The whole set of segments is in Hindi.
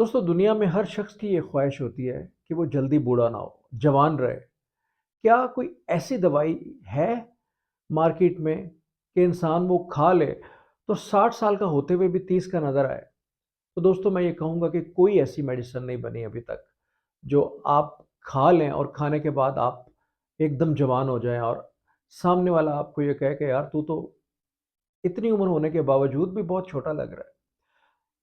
दोस्तों दुनिया में हर शख्स की ये ख्वाहिश होती है कि वो जल्दी बूढ़ा ना हो, जवान रहे। क्या कोई ऐसी दवाई है मार्केट में कि इंसान वो खा ले तो 60 साल का होते हुए भी 30 का नज़र आए? तो दोस्तों मैं ये कहूँगा कि कोई ऐसी मेडिसिन नहीं बनी अभी तक जो आप खा लें और खाने के बाद आप एकदम जवान हो जाएँ और सामने वाला आपको ये कहे कि यार तू तो इतनी उम्र होने के बावजूद भी बहुत छोटा लग रहा है।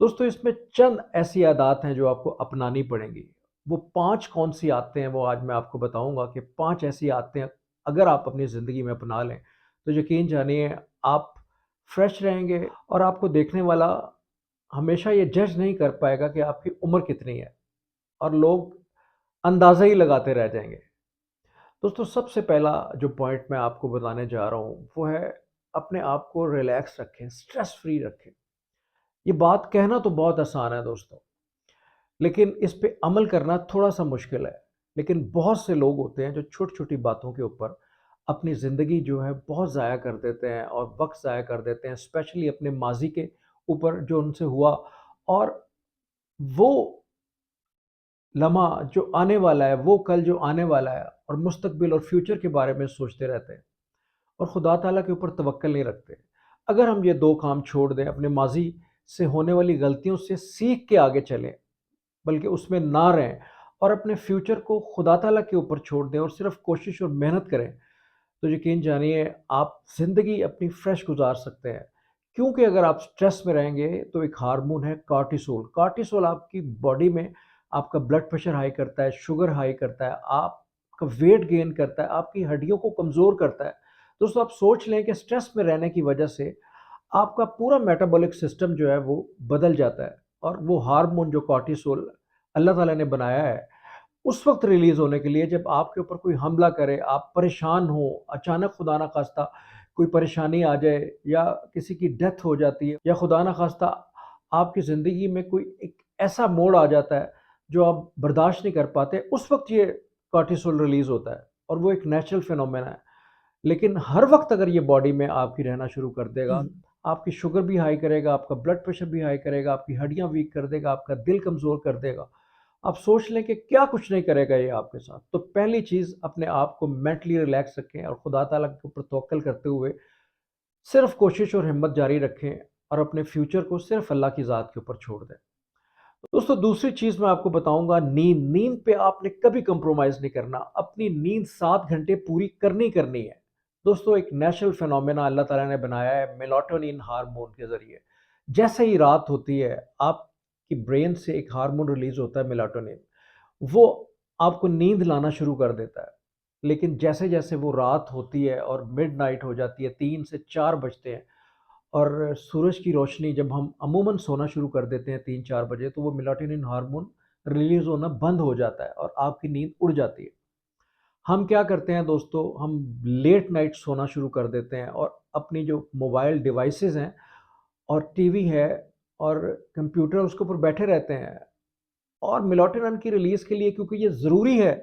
दोस्तों इसमें चंद ऐसी आदत हैं जो आपको अपनानी पड़ेंगी। वो 5 कौन-सी आदतें हैं वो आज मैं आपको बताऊँगा कि 5 ऐसी आदतें अगर आप अपनी ज़िंदगी में अपना लें, तो यकीन जानिए आप फ्रेश रहेंगे और आपको देखने वाला हमेशा ये जज नहीं कर पाएगा कि आपकी उम्र कितनी है और लोग अंदाज़ा ही लगाते रह जाएँगे। दोस्तों सबसे पहला जो पॉइंट मैं आपको बताने जा रहा हूँ, वो है अपने आप को रिलैक्स रखें, स्ट्रेस फ्री रखें। ये बात कहना तो बहुत आसान है दोस्तों, लेकिन इस पे अमल करना थोड़ा-सा मुश्किल है। लेकिन बहुत से लोग होते हैं जो छोटी-छोटी बातों के ऊपर अपनी ज़िंदगी जो है बहुत ज़ाया कर देते हैं और वक़्त ज़ाया कर देते हैं, स्पेशली अपने माज़ी के ऊपर जो उनसे हुआ और वो लम्हा जो आने वाला है, वो कल जो आने वाला है और मुस्तकबिल और फ्यूचर के बारे में सोचते रहते हैं और खुदा ताला के ऊपर तवक्कल नहीं रखते। अगर हम ये 2 काम छोड़ दें, अपने माज़ी से होने वाली गलतियों से सीख के आगे चलें, बल्कि उसमें ना रहें और अपने फ्यूचर को खुदा ताला के ऊपर छोड़ दें और सिर्फ कोशिश और मेहनत करें, तो यकीन जानिए आप ज़िंदगी अपनी फ्रेश गुजार सकते हैं। क्योंकि अगर आप स्ट्रेस में रहेंगे तो एक हार्मोन है कॉर्टिसोल। कॉर्टिसोल आपकी बॉडी में आपका ब्लड प्रेशर हाई करता है, शुगर हाई करता है, आपका वेट गेन करता है, आपकी हड्डियों को कमज़ोर करता है। दोस्तों आप सोच लें कि स्ट्रेस में रहने की वजह से आपका पूरा मेटाबॉलिक सिस्टम जो है वो बदल जाता है और वो हार्मोन जो कॉर्टिसोल अल्लाह ताला ने बनाया है, उस वक़्त रिलीज़ होने के लिए जब आपके ऊपर कोई हमला करे, आप परेशान हो, अचानक खुदा ना ख़ास्ता कोई परेशानी आ जाए या किसी की डेथ हो जाती है या खुदा ना ख़ास्ता आपकी ज़िंदगी में कोई एक ऐसा मोड़ आ जाता है जो आप बर्दाश्त नहीं कर पाते, उस वक़्त ये कॉर्टिसोल रिलीज़ होता है और वो एक नेचुरल फिनोमेना है। लेकिन हर वक़्त अगर ये बॉडी में आपकी रहना शुरू कर देगा, आपकी शुगर भी हाई करेगा, आपका ब्लड प्रेशर भी हाई करेगा, आपकी हड्डियाँ वीक कर देगा, आपका दिल कमज़ोर कर देगा। आप सोच लें कि क्या कुछ नहीं करेगा ये आपके साथ। तो पहली चीज़ अपने आप को मेंटली रिलैक्स रखें और खुदा ताला के ऊपर तवक्कल करते हुए सिर्फ़ कोशिश और हिम्मत जारी रखें और अपने फ्यूचर को सिर्फ़ अल्लाह की ज़ात के ऊपर छोड़ दें। दोस्तों दूसरी चीज़ मैं आपको बताऊँगा नींद। नींद पे आपने कभी कंप्रोमाइज़ नहीं करना। अपनी नींद 7 घंटे पूरी करनी ही करनी है। दोस्तों एक नेचुरल फिनोमेना अल्लाह ताला ने बनाया है मेलाटोनिन हार्मोन के ज़रिए। जैसे ही रात होती है, आपकी ब्रेन से एक हार्मोन रिलीज़ होता है मेलाटोनिन। वो आपको नींद लाना शुरू कर देता है। लेकिन जैसे-जैसे वो रात होती है और मिडनाइट हो जाती है, 3 से 4 बजते हैं और सूरज की रोशनी जब हम अमूमन सोना शुरू कर देते हैं 3-4 बजे, तो वो मेलाटोनिन हार्मोन रिलीज़ होना बंद हो जाता है और आपकी नींद उड़ जाती है। हम क्या करते हैं दोस्तों, हम लेट नाइट सोना शुरू कर देते हैं और अपनी जो मोबाइल डिवाइसेज़ हैं और टीवी है और कंप्यूटर उसके ऊपर बैठे रहते हैं और मेलाटोनिन की रिलीज़ के लिए क्योंकि ये ज़रूरी है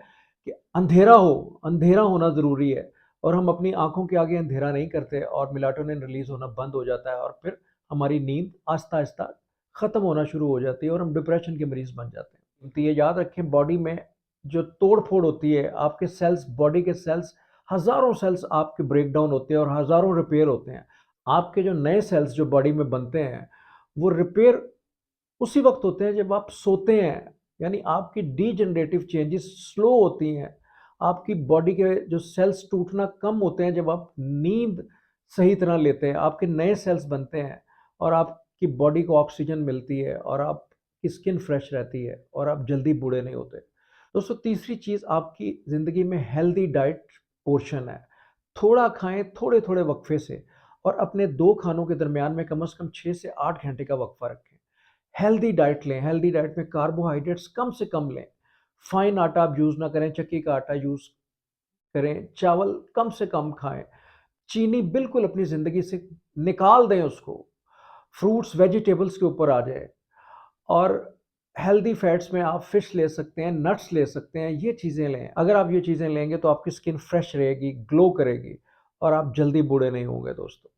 कि अंधेरा होना ज़रूरी है और हम अपनी आँखों के आगे अंधेरा नहीं करते और मेलाटोनिन रिलीज़ होना बंद हो जाता है और फिर हमारी नींद आहिस्ता-आहिस्ता ख़त्म होना शुरू हो जाती है और हम डिप्रेशन के मरीज़ बन जाते हैं। तो ये याद रखें बॉडी में जो तोड़-फोड़ होती है, आपके सेल्स बॉडी के सेल्स हज़ारों सेल्स आपके ब्रेकडाउन होते हैं और हज़ारों रिपेयर होते हैं। आपके जो नए सेल्स जो बॉडी में बनते हैं, वो रिपेयर उसी वक़्त होते हैं जब आप सोते हैं, यानी आपकी डीजनरेटिव चेंजेस स्लो होती हैं। आपकी बॉडी के जो सेल्स टूटना कम होते हैं जब आप नींद सही तरह लेते हैं, आपके नए सेल्स बनते हैं और आपकी बॉडी को ऑक्सीजन मिलती है और आपकी स्किन फ्रेश रहती है और आप जल्दी बूढ़े नहीं होते। दोस्तों तीसरी चीज़ आपकी ज़िंदगी में हेल्दी डाइट पोर्शन है। थोड़ा खाएँ थोड़े-थोड़े वक़्फ़े से और अपने 2 खानों के दरमियान में कम से कम 6 से 8 घंटे का वक़्फ़ा रखें। हेल्दी डाइट लें, हेल्दी डाइट में कार्बोहाइड्रेट्स कम से कम लें। फाइन आटा आप यूज़ ना करें, चक्की का आटा यूज़ करें, चावल कम से कम खाएँ, चीनी बिल्कुल अपनी ज़िंदगी से निकाल दें उसको। फ्रूट्स, वेजिटेबल्स के ऊपर आ जाएँ और हेल्दी फैट्स में आप फिश ले सकते हैं, नट्स ले सकते हैं, ये चीज़ें लें। अगर आप ये चीज़ें लेंगे तो आपकी स्किन फ्रेश रहेगी, ग्लो करेगी और आप जल्दी बूढ़े नहीं होंगे दोस्तों।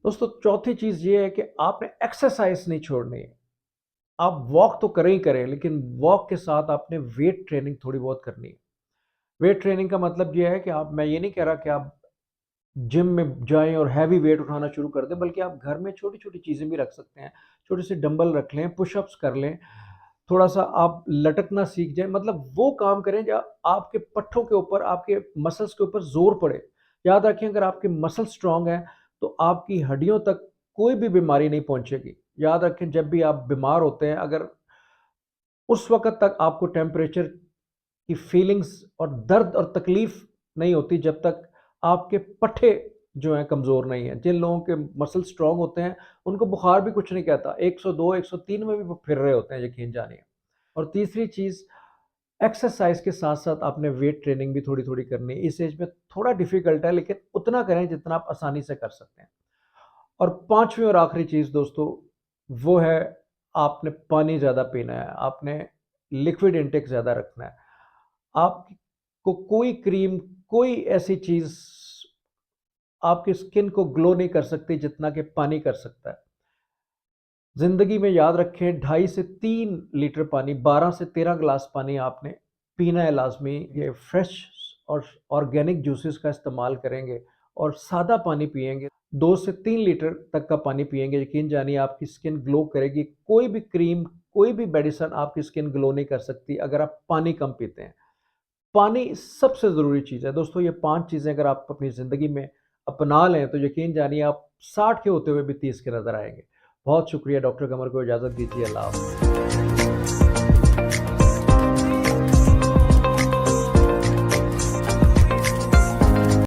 दोस्तों चौथी चीज़ ये है कि आपने एक्सरसाइज़ नहीं छोड़नी है। आप वॉक तो करें ही करें, लेकिन वॉक के साथ आपने वेट ट्रेनिंग थोड़ी बहुत करनी है। वेट ट्रेनिंग का मतलब ये है कि आप, मैं ये नहीं कह रहा कि आप जिम में जाएँ और हैवी वेट उठाना शुरू कर दें, बल्कि आप घर में छोटी-छोटी चीज़ें भी रख सकते हैं। छोटे से डंबल रख लें, पुशअप्स कर लें, थोड़ा-सा आप लटकना सीख जाएँ, मतलब वो काम करें जो आपके पट्ठों के ऊपर, आपके मसल्स के ऊपर ज़ोर पड़े। याद रखें, अगर आपके मसल स्ट्रॉन्ग हैं, तो आपकी हड्डियों तक कोई भी बीमारी नहीं पहुँचेगी। याद रखें, जब भी आप बीमार होते हैं, अगर उस वक़्त तक आपको टेम्परेचर की फीलिंग्स और दर्द और तकलीफ़ नहीं होती, जब तक आपके पट्ठे जो हैं कमज़ोर नहीं हैं। जिन लोगों के मसल स्ट्रॉन्ग होते हैं, उनको बुखार भी कुछ नहीं कहता। 102, 103 में भी वो फिर रहे होते हैं, यकीन जानिए। और तीसरी चीज़, एक्सरसाइज़ के साथ-साथ आपने वेट ट्रेनिंग भी थोड़ी-थोड़ी करनी है। इस एज में थोड़ा डिफ़िकल्ट है, लेकिन उतना करें जितना आप आसानी से कर सकते हैं। और 5वीं और आखिरी चीज़ दोस्तों, वो है आपने पानी ज़्यादा पीना है, आपने लिक्विड इंटेक ज़्यादा रखना है। आपको कोई क्रीम, कोई ऐसी चीज़ आपकी स्किन को ग्लो नहीं कर सकती जितना कि पानी कर सकता है। ज़िंदगी में याद रखें, 2.5 से 3 लीटर पानी, 12 से 13 ग्लास पानी आपने पीना है लाज़मी। ये फ्रेश और ऑर्गेनिक जूसेस का इस्तेमाल करेंगे और सादा पानी पिएँगे, 2 से 3 लीटर तक का पानी पिएँगे, यकीन जानिए आपकी स्किन ग्लो करेगी। कोई भी क्रीम, कोई भी मेडिसिन आपकी स्किन ग्लो नहीं कर सकती अगर आप पानी कम पीते हैं। पानी सबसे ज़रूरी चीज़ है दोस्तों। ये 5 चीज़ें अगर आप अपनी ज़िंदगी में अपना लें, तो यकीन जानिए आप 60 के होते हुए भी 30 के नज़र आएँगे। बहुत शुक्रिया डॉक्टर कमर को इजाज़त दीजिए। अल्लाह हाफ़िज़।